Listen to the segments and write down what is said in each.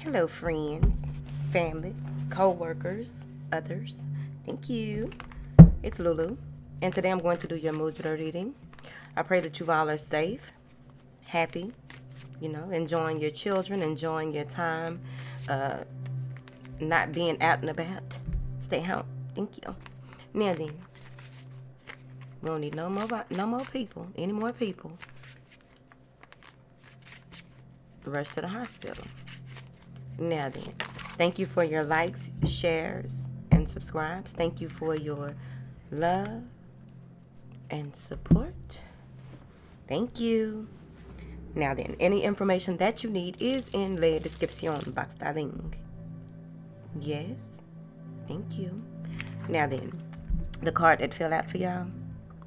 Hello, friends, family, co-workers, others. Thank you. It's Lulu, and today I'm going to do your Mudra reading. I pray that you all are safe, happy, enjoying your children, enjoying your time, not being out and about. Stay home. Thank you. Now then, we don't need no more people, any more people. Rush to the hospital. Now then, thank you for your likes, shares, and subscribes. Thank you for your love and support. Thank you. Now then, any information that you need is in the description box, darling. Yes. Thank you. Now then, the card that fell out for y'all,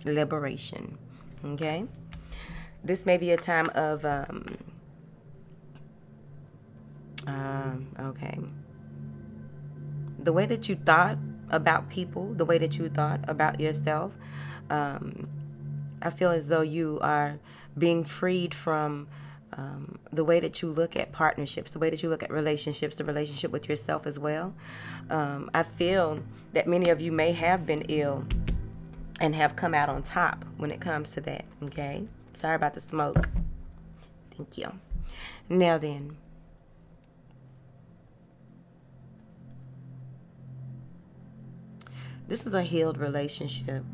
liberation. Okay? This may be a time of, okay. The way that you thought about people, the way that you thought about yourself, I feel as though you are being freed from the way that you look at partnerships, the way that you look at relationships, the relationship with yourself as well. I feel that many of you may have been ill and have come out on top when it comes to that, okay? Sorry about the smoke. Thank you. Now then, this is a healed relationship,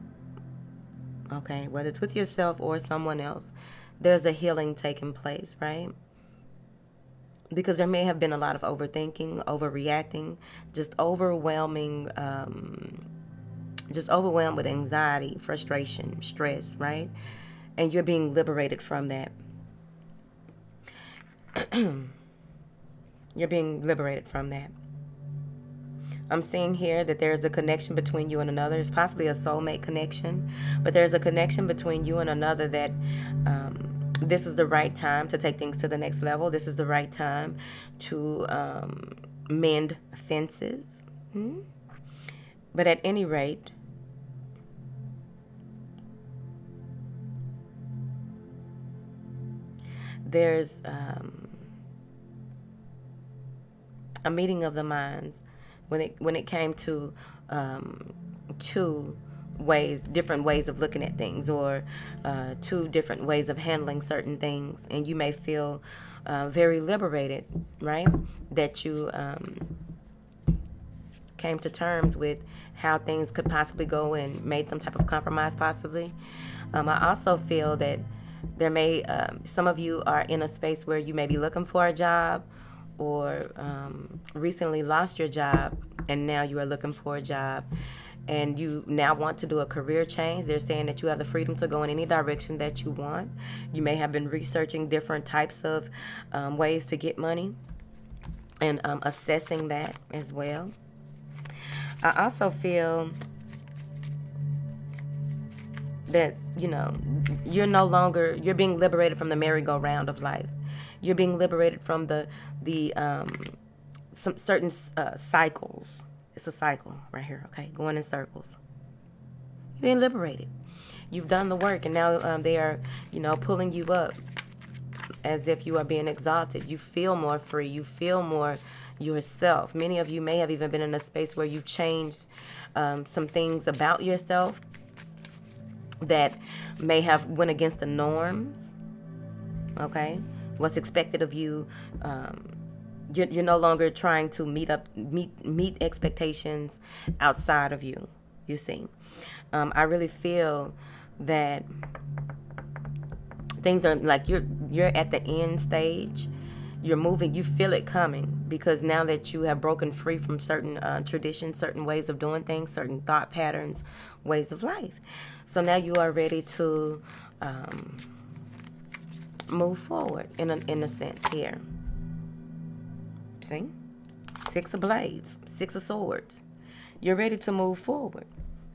okay? Whether it's with yourself or someone else, there's a healing taking place, right? Because there may have been a lot of overthinking, overreacting, just overwhelming, just overwhelmed with anxiety, frustration, stress, right? And you're being liberated from that. You're being liberated from that. I'm seeing here that there's a connection between you and another. It's possibly a soulmate connection, but there's a connection between you and another that this is the right time to take things to the next level. This is the right time to mend fences. But at any rate, there's a meeting of the minds when it came to two ways, different ways of looking at things, or two different ways of handling certain things, and you may feel very liberated, right? That you came to terms with how things could possibly go and made some type of compromise possibly. I also feel that there may, some of you are in a space where you may be looking for a job, or recently lost your job and now you are looking for a job, and you now want to do a career change. They're saying that you have the freedom to go in any direction that you want. You may have been researching different types of ways to get money and assessing that as well. I also feel that, you're no longer, you're being liberated from the merry-go-round of life. You're being liberated from some certain cycles. It's a cycle right here, okay? Going in circles. You're being liberated. You've done the work, and now they are, pulling you up as if you are being exalted. You feel more free. You feel more yourself. Many of you may have even been in a space where you've changed some things about yourself that may have went against the norms, okay? What's expected of you. You're no longer trying to meet expectations outside of you. You see, I really feel that things are like you're at the end stage. You're moving. You feel it coming, because now that you have broken free from certain traditions, certain ways of doing things, certain thought patterns, ways of life. So now you are ready to move forward in a sense here. See? 6 of blades, 6 of swords. You're ready to move forward.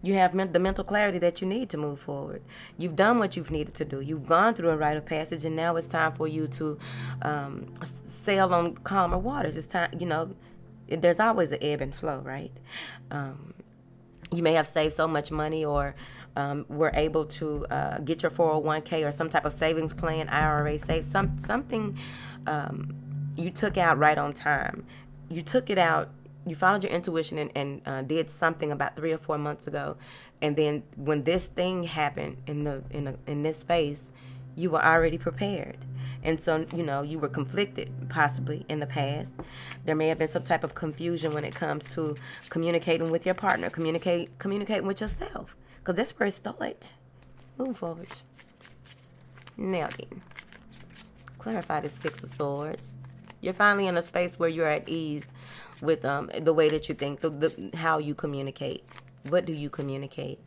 You have the mental clarity that you need to move forward. You've done what you've needed to do. You've gone through a rite of passage, and now it's time for you to sail on calmer waters. It's time, there's always an ebb and flow, right? You may have saved so much money, or were able to get your 401k or some type of savings plan, IRA, something you took out right on time. You took it out. You followed your intuition and did something about 3 or 4 months ago, and then when this thing happened in this space, you were already prepared. And so, you know, you were conflicted possibly in the past. There may have been some type of confusion when it comes to communicating with your partner, communicating with yourself, because that's where it started. Moving forward. Now then, clarify the Six of Swords. You're finally in a space where you're at ease with the way that you think, how you communicate. What do you communicate?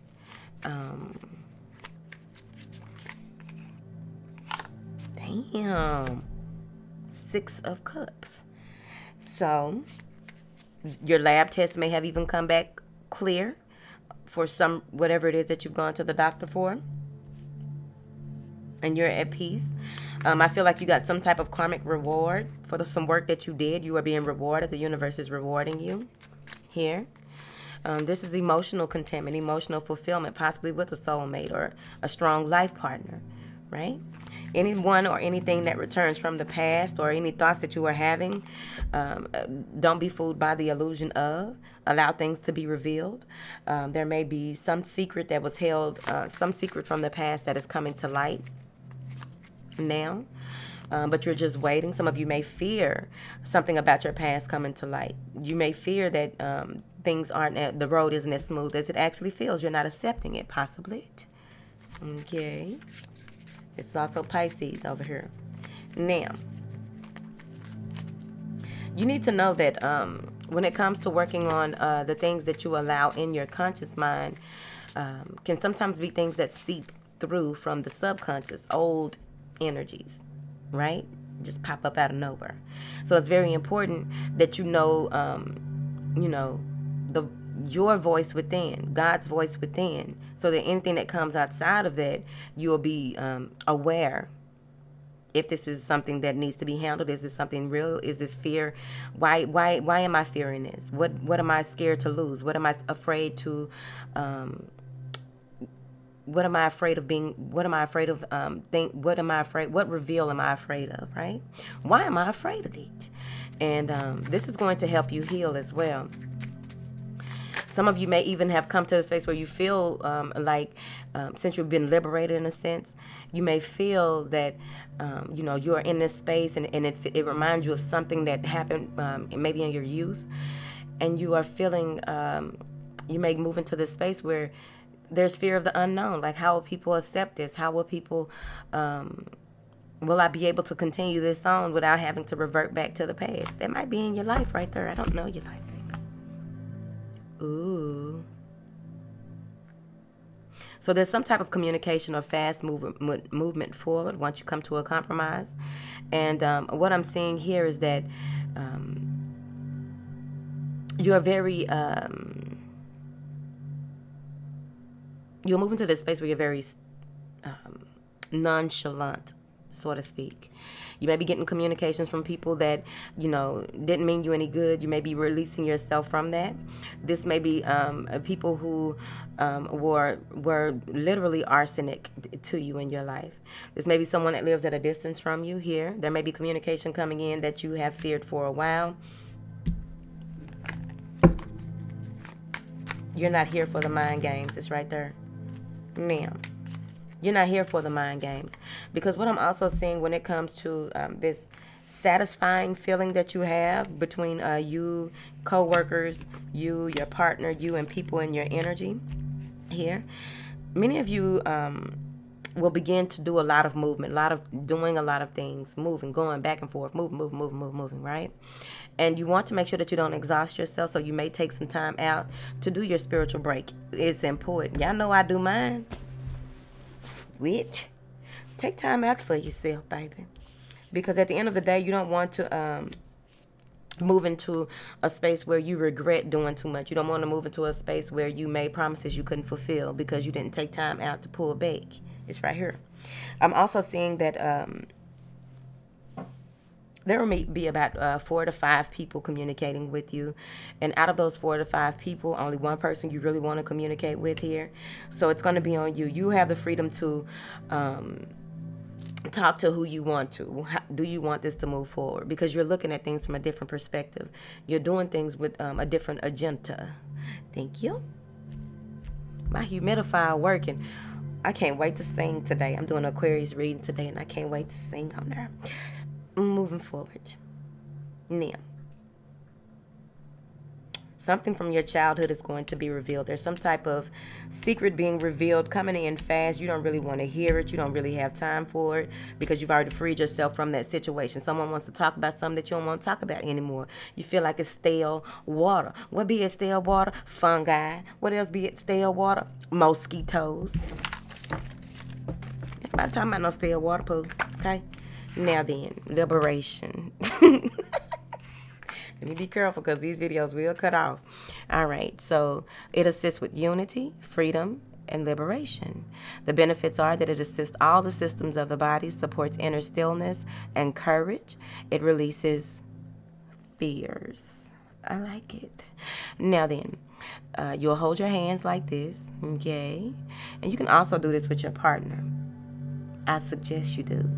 Damn. Six of Cups. So, your lab test may have even come back clear for whatever it is that you've gone to the doctor for. And you're at peace. I feel like you got some type of karmic reward for some work that you did. You are being rewarded. The universe is rewarding you here. This is emotional contentment, emotional fulfillment, possibly with a soulmate or a strong life partner, right? Anyone or anything that returns from the past or any thoughts that you are having, don't be fooled by the illusion of. Allow things to be revealed. There may be some secret that was held, some secret from the past that is coming to light now, but you're just waiting. Some of you may fear something about your past coming to light. You may fear that things aren't, the road isn't as smooth as it actually feels. You're not accepting it, possibly. Okay. It's also Pisces over here. Now, you need to know that when it comes to working on the things that you allow in your conscious mind, can sometimes be things that seep through from the subconscious, old energies, right? Just pop up out of nowhere. So it's very important that you know, your voice within, God's voice within, so that anything that comes outside of that, you'll be aware. If this is something that needs to be handled, is this something real? Is this fear? Why am I fearing this? What am I scared to lose? What am I afraid to? What am I afraid of being? What am I afraid of? What am I afraid? What reveal am I afraid of? Right? Why am I afraid of it? And this is going to help you heal as well. Some of you may even have come to a space where you feel since you've been liberated in a sense, you may feel that, you are in this space and it reminds you of something that happened maybe in your youth. And you are feeling, you may move into this space where there's fear of the unknown. Like, how will people accept this? How will people, will I be able to continue this on without having to revert back to the past? That might be in your life right there. I don't know your life. Ooh. So there's some type of communication or fast movement forward once you come to a compromise. And what I'm seeing here is that you're very, you'll move into this space where you're very nonchalant, so to speak. You may be getting communications from people that, didn't mean you any good. You may be releasing yourself from that. This may be people who were literally arsenic to you in your life. This may be someone that lives at a distance from you here. There may be communication coming in that you have feared for a while. You're not here for the mind games. It's right there. Ma'am. You're not here for the mind games. Because what I'm also seeing when it comes to this satisfying feeling that you have between you, co-workers, you, your partner, you, and people in your energy here, many of you will begin to do a lot of movement, doing a lot of things, moving, going back and forth, moving, right? And you want to make sure that you don't exhaust yourself, so you may take some time out to do your spiritual break. It's important. Y'all know I do mine. Which, take time out for yourself, baby. Because at the end of the day, you don't want to move into a space where you regret doing too much. You don't want to move into a space where you made promises you couldn't fulfill because you didn't take time out to pull back. It's right here. I'm also seeing that there may be about 4 to 5 people communicating with you. And out of those 4 to 5 people, only one person you really want to communicate with here. So it's going to be on you. You have the freedom to talk to who you want to. Do you want this to move forward? Because you're looking at things from a different perspective. You're doing things with a different agenda. Thank you. My humidifier working. I can't wait to sing today. I'm doing Aquarius reading today, and I can't wait to sing on there. Moving forward. Now, something from your childhood is going to be revealed. There's some type of secret being revealed, coming in fast. You don't really want to hear it. You don't really have time for it because you've already freed yourself from that situation. Someone wants to talk about something that you don't want to talk about anymore. You feel like it's stale water. What be it stale water? Fungi. What else be it stale water? Mosquitoes. Everybody talking about no stale water poo. Okay? Now then, liberation. Let me be careful because these videos will cut off. All right, so it assists with unity, freedom, and liberation. The benefits are that it assists all the systems of the body, supports inner stillness and courage. It releases fears. I like it. Now then, you'll hold your hands like this, okay? And you can also do this with your partner. I suggest you do.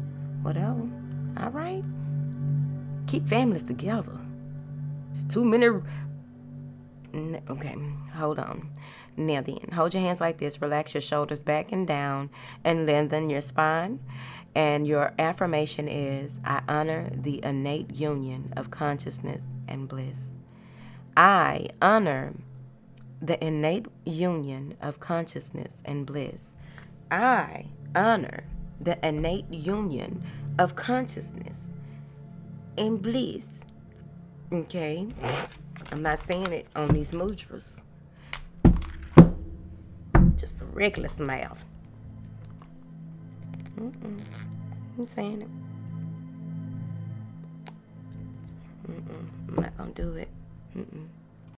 Whatever. All right? Keep families together. It's too many. Okay, hold on. Now then, hold your hands like this. Relax your shoulders back and down and lengthen your spine. And your affirmation is, I honor the innate union of consciousness and bliss. I honor the innate union of consciousness and bliss. I honor the innate union of consciousness and bliss. Okay, I'm not saying it on these mudras. Just a regular smile. I'm saying it. I'm not gonna do it.